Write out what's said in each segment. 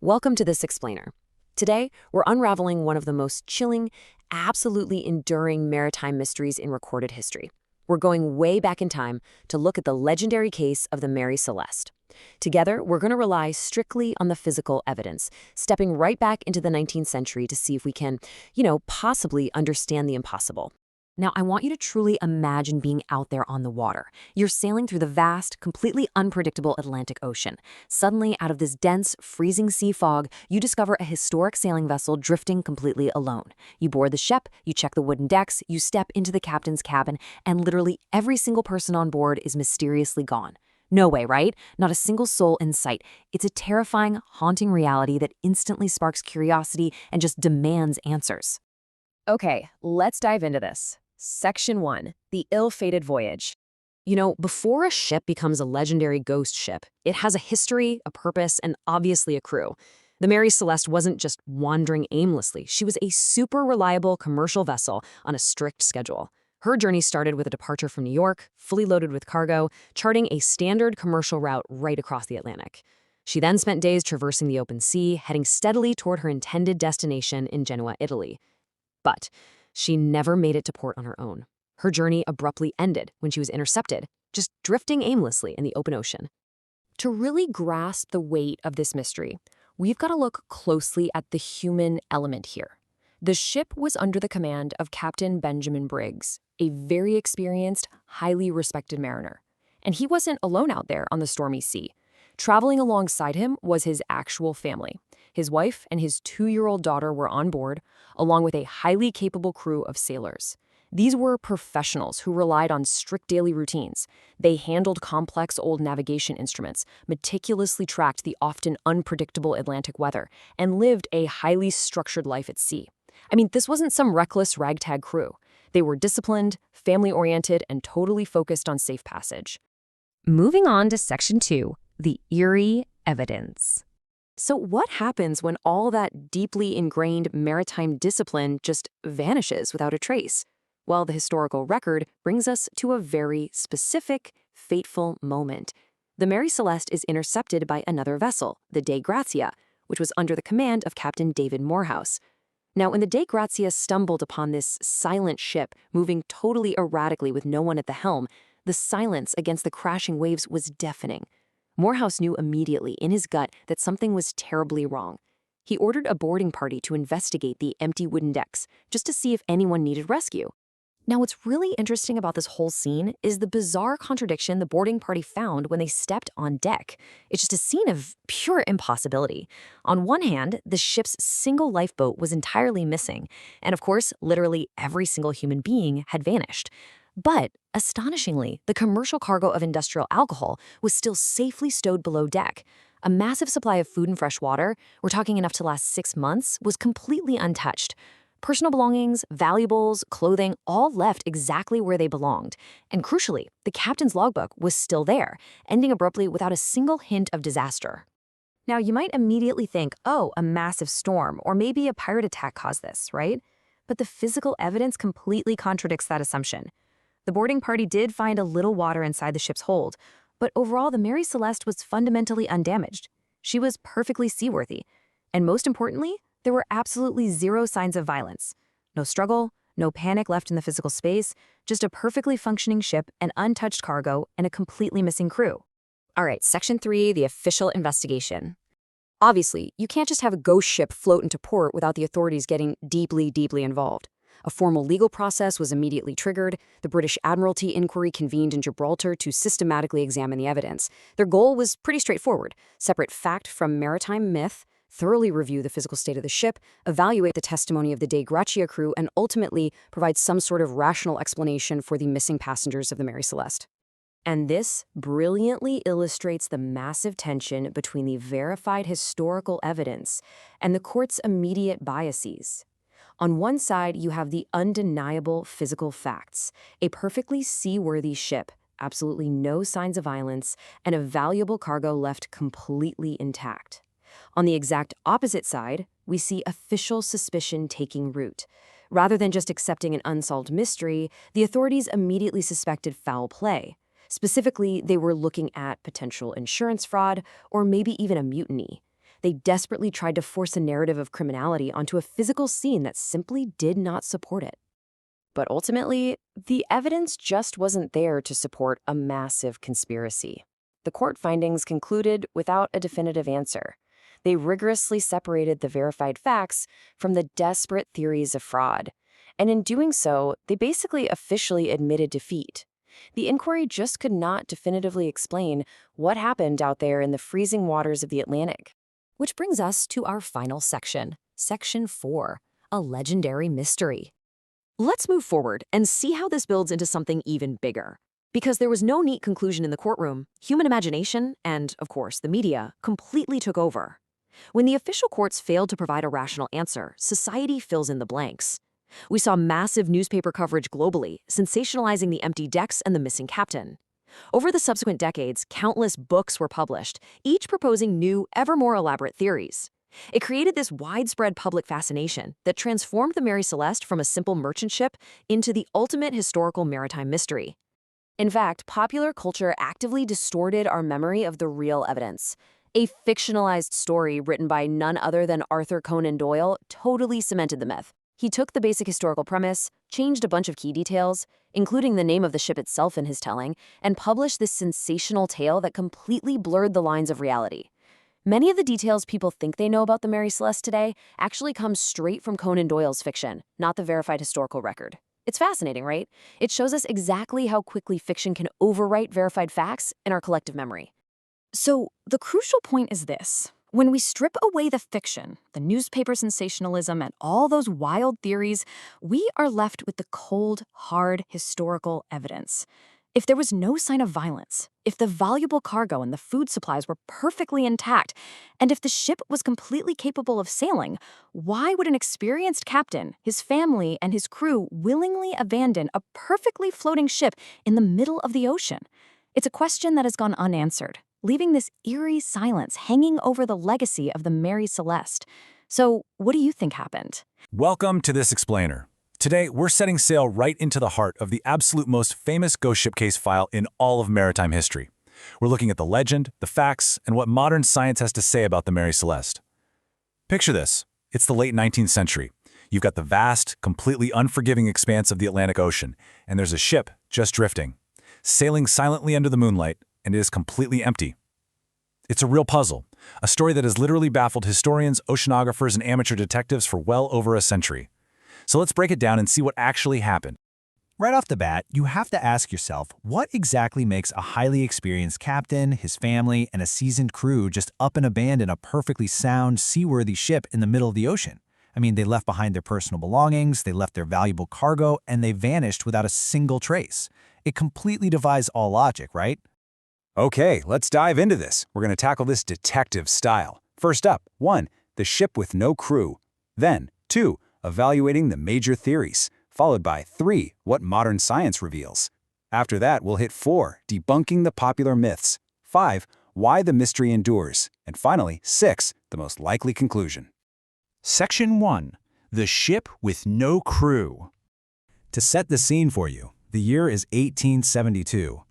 Welcome to This Explainer. Today, we're unraveling one of the most chilling, absolutely enduring maritime mysteries in recorded history. We're going way back in time to look at the legendary case of the Mary Celeste. Together, we're going to rely strictly on the physical evidence, stepping right back into the 19th century to see if we can, possibly understand the impossible. Now, I want you to truly imagine being out there on the water. You're sailing through the vast, completely unpredictable Atlantic Ocean. Suddenly, out of this dense, freezing sea fog, you discover a historic sailing vessel drifting completely alone. You board the ship, you check the wooden decks, you step into the captain's cabin, and literally every single person on board is mysteriously gone. No way, right? Not a single soul in sight. It's a terrifying, haunting reality that instantly sparks curiosity and just demands answers. Okay, let's dive into this. Section 1. The Ill-Fated Voyage. Before a ship becomes a legendary ghost ship, it has a history, a purpose, and obviously a crew. The Mary Celeste wasn't just wandering aimlessly. She was a super reliable commercial vessel on a strict schedule. Her journey started with a departure from New York, fully loaded with cargo, charting a standard commercial route right across the Atlantic. She then spent days traversing the open sea, heading steadily toward her intended destination in Genoa, Italy. But she never made it to port on her own. Her journey abruptly ended when she was intercepted, just drifting aimlessly in the open ocean. To really grasp the weight of this mystery, we've got to look closely at the human element here. The ship was under the command of Captain Benjamin Briggs, a very experienced, highly respected mariner. And he wasn't alone out there on the stormy sea. Traveling alongside him was his actual family. His wife and his 2-year-old daughter were on board, along with a highly capable crew of sailors. These were professionals who relied on strict daily routines. They handled complex old navigation instruments, meticulously tracked the often unpredictable Atlantic weather, and lived a highly structured life at sea. This wasn't some reckless ragtag crew. They were disciplined, family-oriented, and totally focused on safe passage. Moving on to Section 2, the eerie evidence. So what happens when all that deeply ingrained maritime discipline just vanishes without a trace? Well, the historical record brings us to a very specific, fateful moment. The Mary Celeste is intercepted by another vessel, the Dei Gratia, which was under the command of Captain David Morehouse. Now, when the Dei Gratia stumbled upon this silent ship moving totally erratically with no one at the helm, the silence against the crashing waves was deafening. Morehouse knew immediately in his gut that something was terribly wrong. He ordered a boarding party to investigate the empty wooden decks, just to see if anyone needed rescue. Now, what's really interesting about this whole scene is the bizarre contradiction the boarding party found when they stepped on deck. It's just a scene of pure impossibility. On one hand, the ship's single lifeboat was entirely missing, and of course, literally every single human being had vanished. But, astonishingly, the commercial cargo of industrial alcohol was still safely stowed below deck. A massive supply of food and fresh water, we're talking enough to last 6 months, was completely untouched. Personal belongings, valuables, clothing, all left exactly where they belonged. And crucially, the captain's logbook was still there, ending abruptly without a single hint of disaster. Now, you might immediately think, oh, a massive storm, or maybe a pirate attack caused this, right? But the physical evidence completely contradicts that assumption. The boarding party did find a little water inside the ship's hold, but overall the Mary Celeste was fundamentally undamaged. She was perfectly seaworthy. And most importantly, there were absolutely zero signs of violence. No struggle, no panic left in the physical space, just a perfectly functioning ship, an untouched cargo, and a completely missing crew. All right, Section 3, the official investigation. Obviously, you can't just have a ghost ship float into port without the authorities getting deeply, deeply involved. A formal legal process was immediately triggered. The British Admiralty inquiry convened in Gibraltar to systematically examine the evidence. Their goal was pretty straightforward: separate fact from maritime myth, thoroughly review the physical state of the ship, evaluate the testimony of the Dei Gratia crew, and ultimately provide some sort of rational explanation for the missing passengers of the Mary Celeste. And this brilliantly illustrates the massive tension between the verified historical evidence and the court's immediate biases. On one side, you have the undeniable physical facts: a perfectly seaworthy ship, absolutely no signs of violence, and a valuable cargo left completely intact. On the exact opposite side, we see official suspicion taking root. Rather than just accepting an unsolved mystery, the authorities immediately suspected foul play. Specifically, they were looking at potential insurance fraud or maybe even a mutiny. They desperately tried to force a narrative of criminality onto a physical scene that simply did not support it. But ultimately, the evidence just wasn't there to support a massive conspiracy. The court findings concluded without a definitive answer. They rigorously separated the verified facts from the desperate theories of fraud. And in doing so, they basically officially admitted defeat. The inquiry just could not definitively explain what happened out there in the freezing waters of the Atlantic. Which brings us to our final section, Section 4, a legendary mystery. Let's move forward and see how this builds into something even bigger. Because there was no neat conclusion in the courtroom, human imagination and, of course, the media completely took over. When the official courts failed to provide a rational answer, society fills in the blanks. We saw massive newspaper coverage globally, sensationalizing the empty decks and the missing captain. Over the subsequent decades, countless books were published, each proposing new, ever more elaborate theories. It created this widespread public fascination that transformed the Mary Celeste from a simple merchant ship into the ultimate historical maritime mystery. In fact, popular culture actively distorted our memory of the real evidence. A fictionalized story written by none other than Arthur Conan Doyle totally cemented the myth. He took the basic historical premise, changed a bunch of key details, including the name of the ship itself in his telling, and published this sensational tale that completely blurred the lines of reality. Many of the details people think they know about the Mary Celeste today actually come straight from Conan Doyle's fiction, not the verified historical record. It's fascinating, right? It shows us exactly how quickly fiction can overwrite verified facts in our collective memory. So, the crucial point is this. When we strip away the fiction, the newspaper sensationalism, and all those wild theories, we are left with the cold, hard, historical evidence. If there was no sign of violence, if the valuable cargo and the food supplies were perfectly intact, and if the ship was completely capable of sailing, why would an experienced captain, his family, and his crew willingly abandon a perfectly floating ship in the middle of the ocean? It's a question that has gone unanswered, leaving this eerie silence hanging over the legacy of the Mary Celeste. So, what do you think happened? Welcome to This Explainer. Today, we're setting sail right into the heart of the absolute most famous ghost ship case file in all of maritime history. We're looking at the legend, the facts, and what modern science has to say about the Mary Celeste. Picture this. It's the late 19th century. You've got the vast, completely unforgiving expanse of the Atlantic Ocean, and there's a ship just drifting, sailing silently under the moonlight, and it is completely empty. It's a real puzzle, a story that has literally baffled historians, oceanographers, and amateur detectives for well over a century. So let's break it down and see what actually happened. Right off the bat, you have to ask yourself, what exactly makes a highly experienced captain, his family, and a seasoned crew just up and abandon a perfectly sound, seaworthy ship in the middle of the ocean? I mean, they left behind their personal belongings, they left their valuable cargo, and they vanished without a single trace. It completely defies all logic, right? Okay, let's dive into this. We're going to tackle this detective style. First up, 1. The ship with no crew. Then, 2. Evaluating the major theories, followed by 3. What modern science reveals. After that, we'll hit 4. Debunking the popular myths. 5. Why the mystery endures. And finally, 6. The most likely conclusion. Section 1. The ship with no crew. To set the scene for you, the year is 1872.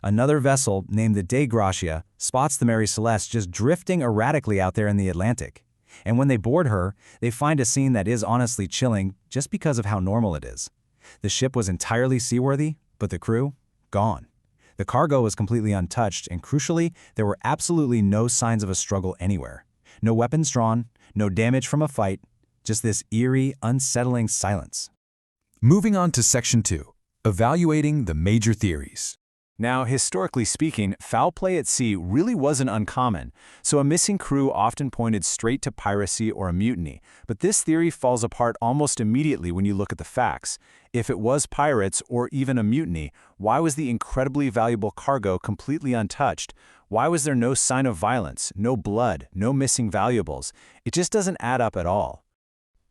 Another vessel, named the Dei Gratia, spots the Mary Celeste just drifting erratically out there in the Atlantic. And when they board her, they find a scene that is honestly chilling just because of how normal it is. The ship was entirely seaworthy, but the crew, gone. The cargo was completely untouched, and crucially, there were absolutely no signs of a struggle anywhere. No weapons drawn, no damage from a fight, just this eerie, unsettling silence. Moving on to Section 2. Evaluating the major theories. Now, historically speaking, foul play at sea really wasn't uncommon, so a missing crew often pointed straight to piracy or a mutiny. But this theory falls apart almost immediately when you look at the facts. If it was pirates or even a mutiny, why was the incredibly valuable cargo completely untouched? Why was there no sign of violence, no blood, no missing valuables? It just doesn't add up at all.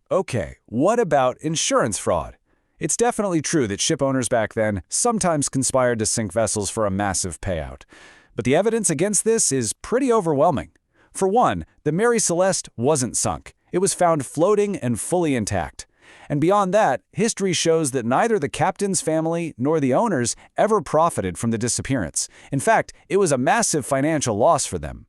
Okay, what about insurance fraud? It's definitely true that ship owners back then sometimes conspired to sink vessels for a massive payout. But the evidence against this is pretty overwhelming. For one, the Mary Celeste wasn't sunk. It was found floating and fully intact. And beyond that, history shows that neither the captain's family nor the owners ever profited from the disappearance. In fact, it was a massive financial loss for them.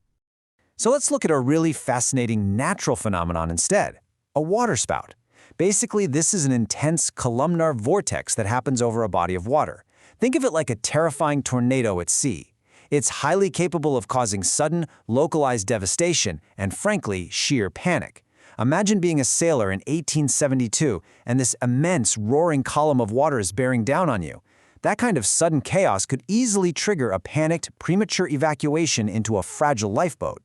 So let's look at a really fascinating natural phenomenon instead, a waterspout. Basically, this is an intense columnar vortex that happens over a body of water. Think of it like a terrifying tornado at sea. It's highly capable of causing sudden, localized devastation and, frankly, sheer panic. Imagine being a sailor in 1872 and this immense, roaring column of water is bearing down on you. That kind of sudden chaos could easily trigger a panicked, premature evacuation into a fragile lifeboat.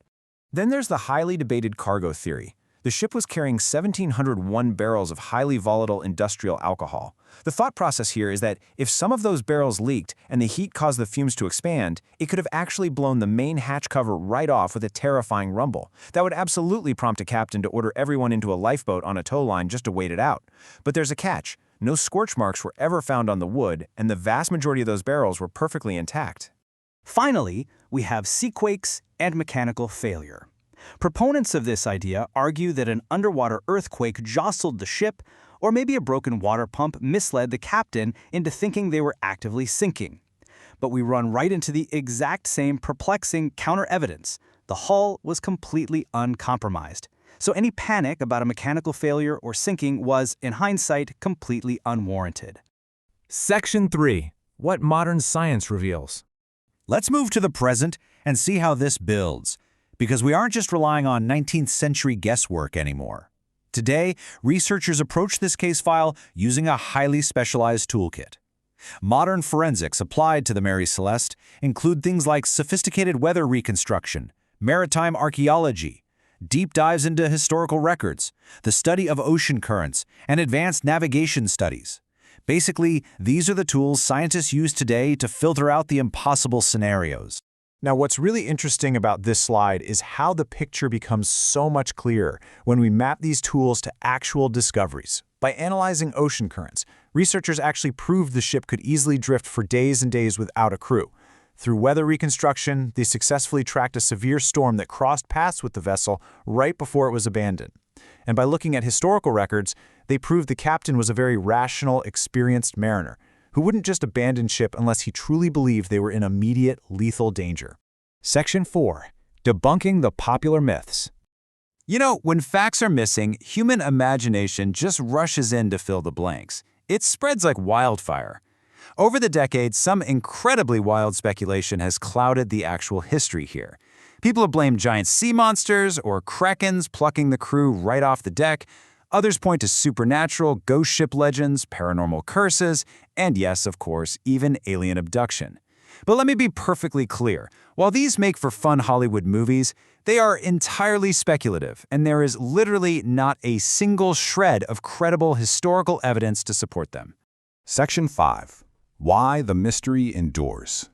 Then there's the highly debated cargo theory. The ship was carrying 1,701 barrels of highly volatile industrial alcohol. The thought process here is that if some of those barrels leaked and the heat caused the fumes to expand, it could have actually blown the main hatch cover right off with a terrifying rumble. That would absolutely prompt a captain to order everyone into a lifeboat on a tow line just to wait it out. But there's a catch. No scorch marks were ever found on the wood, and the vast majority of those barrels were perfectly intact. Finally, we have seaquakes and mechanical failure. Proponents of this idea argue that an underwater earthquake jostled the ship, or maybe a broken water pump misled the captain into thinking they were actively sinking. But we run right into the exact same perplexing counter-evidence. The hull was completely uncompromised. So any panic about a mechanical failure or sinking was, in hindsight, completely unwarranted. Section 3. What modern science reveals. Let's move to the present and see how this builds, because we aren't just relying on 19th century guesswork anymore. Today, researchers approach this case file using a highly specialized toolkit. Modern forensics applied to the Mary Celeste include things like sophisticated weather reconstruction, maritime archaeology, deep dives into historical records, the study of ocean currents, and advanced navigation studies. Basically, these are the tools scientists use today to filter out the impossible scenarios. Now, what's really interesting about this slide is how the picture becomes so much clearer when we map these tools to actual discoveries. By analyzing ocean currents, researchers actually proved the ship could easily drift for days and days without a crew. Through weather reconstruction, they successfully tracked a severe storm that crossed paths with the vessel right before it was abandoned. And by looking at historical records, they proved the captain was a very rational, experienced mariner who wouldn't just abandon ship unless he truly believed they were in immediate, lethal danger. Section 4. Debunking the popular myths. You know, when facts are missing, human imagination just rushes in to fill the blanks. It spreads like wildfire. Over the decades, some incredibly wild speculation has clouded the actual history here. People have blamed giant sea monsters or krakens plucking the crew right off the deck. Others point to supernatural ghost ship legends, paranormal curses, and yes, of course, even alien abduction. But let me be perfectly clear. While these make for fun Hollywood movies, they are entirely speculative, and there is literally not a single shred of credible historical evidence to support them. Section 5. Why the mystery endures.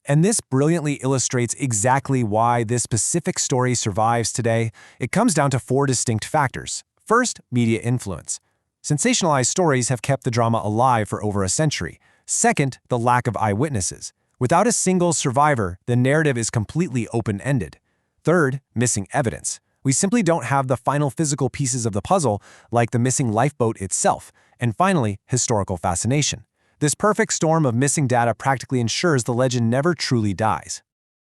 And this brilliantly illustrates exactly why this specific story survives today. It comes down to 4 distinct factors. First, media influence. Sensationalized stories have kept the drama alive for over a century. Second, the lack of eyewitnesses. Without a single survivor, the narrative is completely open-ended. Third, missing evidence. We simply don't have the final physical pieces of the puzzle, like the missing lifeboat itself. And finally, historical fascination. This perfect storm of missing data practically ensures the legend never truly dies.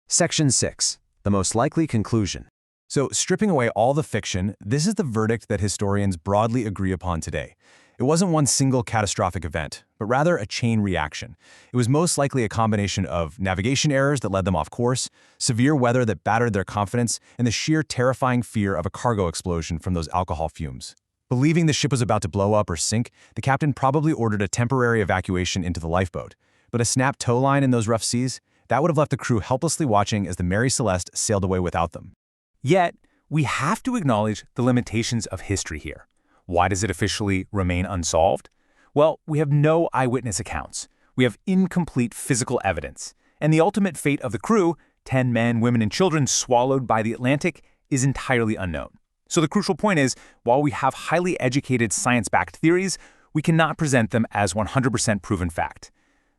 Section 6. The most likely conclusion. So, stripping away all the fiction, this is the verdict that historians broadly agree upon today. It wasn't one single catastrophic event, but rather a chain reaction. It was most likely a combination of navigation errors that led them off course, severe weather that battered their confidence, and the sheer terrifying fear of a cargo explosion from those alcohol fumes. Believing the ship was about to blow up or sink, the captain probably ordered a temporary evacuation into the lifeboat. But a snapped tow line in those rough seas, that would have left the crew helplessly watching as the Mary Celeste sailed away without them. Yet, we have to acknowledge the limitations of history here. Why does it officially remain unsolved? Well, we have no eyewitness accounts. We have incomplete physical evidence. And the ultimate fate of the crew, 10 men, women, and children swallowed by the Atlantic, is entirely unknown. So the crucial point is, while we have highly educated science-backed theories, we cannot present them as 100% proven fact.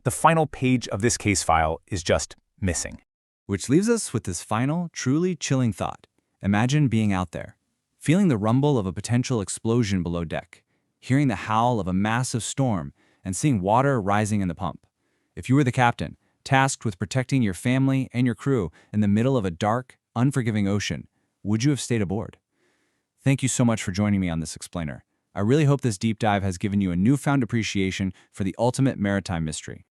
The final page of this case file is just missing. Which leaves us with this final, truly chilling thought. Imagine being out there, feeling the rumble of a potential explosion below deck, hearing the howl of a massive storm, and seeing water rising in the pump. If you were the captain, tasked with protecting your family and your crew in the middle of a dark, unforgiving ocean, would you have stayed aboard? Thank you so much for joining me on this explainer. I really hope this deep dive has given you a newfound appreciation for the ultimate maritime mystery.